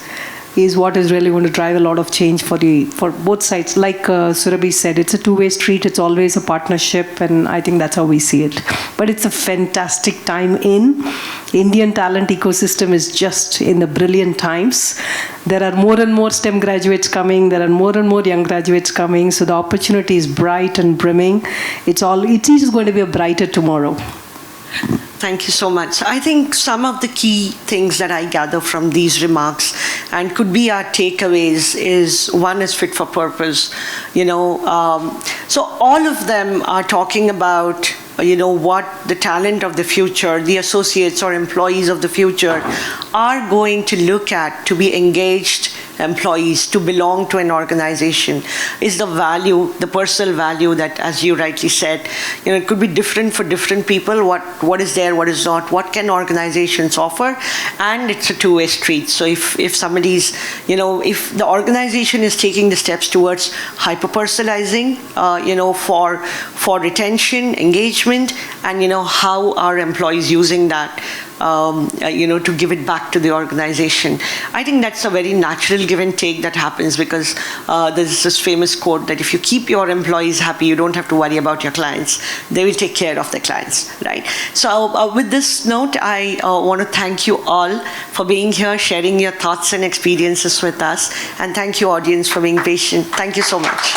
S2: is what is really going to drive a lot of change for both sides. Like Surabhi said, it's a two-way street. It's always a partnership, and I think that's how we see it. But it's a fantastic time in Indian talent ecosystem is just in the brilliant times. There are more and more STEM graduates coming. There are more and more young graduates coming. So the opportunity is bright and brimming. It's just going to be a brighter tomorrow.
S1: Thank you so much. I think some of the key things that I gather from these remarks and could be our takeaways is, one is fit for purpose. So all of them are talking about what the talent of the future, the associates or employees of the future are going to look at to be engaged employees, to belong to an organization, is the value, the personal value that, as you rightly said, it could be different for different people, what is there, what is not, what can organizations offer, and it's a two-way street. So if somebody's, if the organization is taking the steps towards hyper-personalizing, for retention, engagement, and how are employees using that, to give it back to the organization. I think that's a very natural give and take that happens, because there's this famous quote that if you keep your employees happy, you don't have to worry about your clients. They will take care of their clients, right? So with this note, I want to thank you all for being here, sharing your thoughts and experiences with us. And thank you, audience, for being patient. Thank you so much.